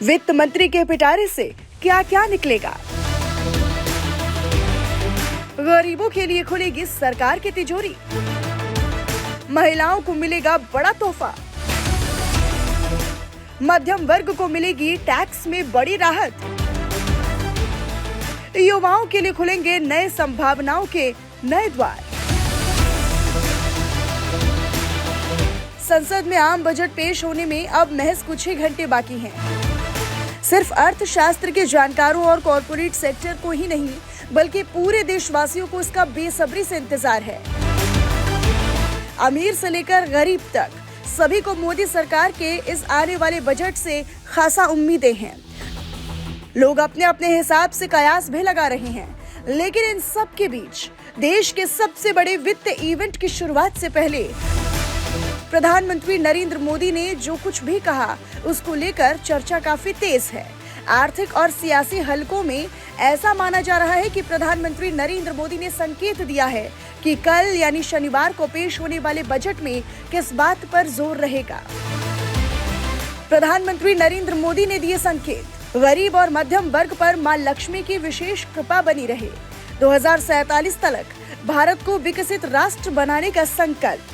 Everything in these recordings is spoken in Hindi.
वित्त मंत्री के पिटारे से क्या क्या निकलेगा? गरीबों के लिए खुलेगी सरकार की तिजोरी, महिलाओं को मिलेगा बड़ा तोहफा, मध्यम वर्ग को मिलेगी टैक्स में बड़ी राहत, युवाओं के लिए खुलेंगे नए संभावनाओं के नए द्वार। संसद में आम बजट पेश होने में अब महज कुछ ही घंटे बाकी हैं। सिर्फ अर्थशास्त्र के जानकारों और कॉर्पोरेट सेक्टर को ही नहीं, बल्कि पूरे देशवासियों को इसका बेसब्री से इंतजार है। अमीर से लेकर गरीब तक सभी को मोदी सरकार के इस आने वाले बजट से खासा उम्मीदें हैं। लोग अपने अपने हिसाब से कयास भी लगा रहे हैं, लेकिन इन सब के बीच देश के सबसे बड़े वित्त इवेंट की शुरुआत से पहले प्रधानमंत्री नरेंद्र मोदी ने जो कुछ भी कहा, उसको लेकर चर्चा काफी तेज है। आर्थिक और सियासी हलकों में ऐसा माना जा रहा है कि प्रधानमंत्री नरेंद्र मोदी ने संकेत दिया है कि कल यानी शनिवार को पेश होने वाले बजट में किस बात पर जोर रहेगा। प्रधानमंत्री नरेंद्र मोदी ने दिए संकेत, गरीब और मध्यम वर्ग पर मां लक्ष्मी की विशेष कृपा बनी रहे। 2047 तक भारत को विकसित राष्ट्र बनाने का संकल्प।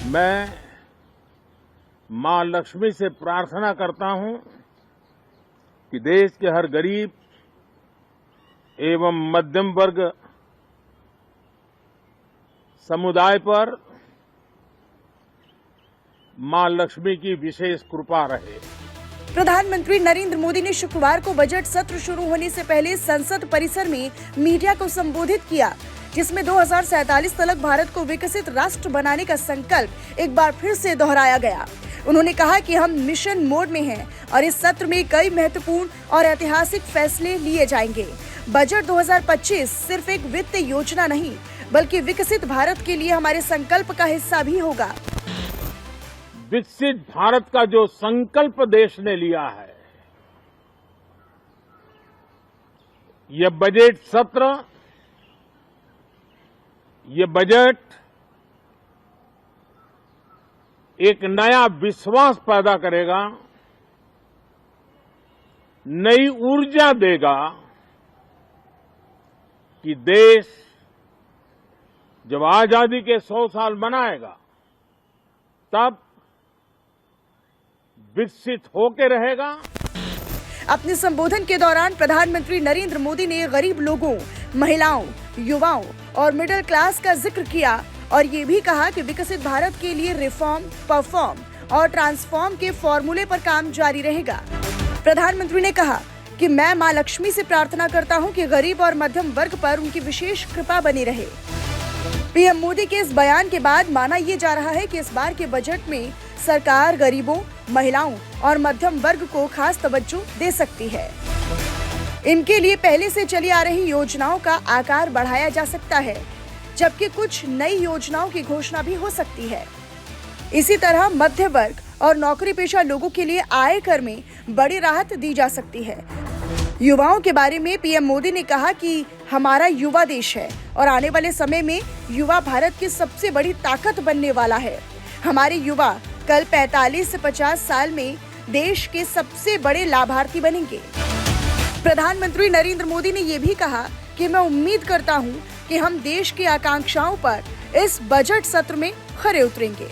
मैं मां लक्ष्मी से प्रार्थना करता हूं कि देश के हर गरीब एवं मध्यम वर्ग समुदाय पर मां लक्ष्मी की विशेष कृपा रहे। प्रधानमंत्री नरेंद्र मोदी ने शुक्रवार को बजट सत्र शुरू होने से पहले संसद परिसर में मीडिया को संबोधित किया, जिसमें 2047 तक भारत को विकसित राष्ट्र बनाने का संकल्प एक बार फिर से दोहराया गया। उन्होंने कहा कि हम मिशन मोड में हैं और इस सत्र में कई महत्वपूर्ण और ऐतिहासिक फैसले लिए जाएंगे। बजट 2025 सिर्फ एक वित्त योजना नहीं, बल्कि विकसित भारत के लिए हमारे संकल्प का हिस्सा भी होगा। विकसित भारत का जो संकल्प देश ने लिया है, यह बजट सत्र, ये बजट एक नया विश्वास पैदा करेगा, नई ऊर्जा देगा कि देश जब आजादी के 100 साल मनाएगा, तब विकसित होकर रहेगा। अपने संबोधन के दौरान प्रधानमंत्री नरेंद्र मोदी ने गरीब लोगों, महिलाओं, युवाओं और मिडिल क्लास का जिक्र किया और ये भी कहा कि विकसित भारत के लिए रिफॉर्म, परफॉर्म और ट्रांसफॉर्म के फॉर्मूले पर काम जारी रहेगा। प्रधानमंत्री ने कहा कि मैं मां लक्ष्मी से प्रार्थना करता हूं कि गरीब और मध्यम वर्ग पर उनकी विशेष कृपा बनी रहे। पीएम मोदी के इस बयान के बाद माना यह जा रहा है कि इस बार के बजट में सरकार गरीबों, महिलाओं और मध्यम वर्ग को खास तवज्जो दे सकती है। इनके लिए पहले से चली आ रही योजनाओं का आकार बढ़ाया जा सकता है, जबकि कुछ नई योजनाओं की घोषणा भी हो सकती है। इसी तरह मध्य वर्ग और नौकरी पेशा लोगों के लिए आयकर में बड़ी राहत दी जा सकती है। युवाओं के बारे में पीएम मोदी ने कहा कि हमारा युवा देश है और आने वाले समय में युवा भारत की सबसे बड़ी ताकत बनने वाला है। हमारे युवा कल 45 से 50 साल में देश के सबसे बड़े लाभार्थी बनेंगे। प्रधानमंत्री नरेंद्र मोदी ने ये भी कहा कि मैं उम्मीद करता हूं कि हम देश की आकांक्षाओं पर इस बजट सत्र में खरे उतरेंगे।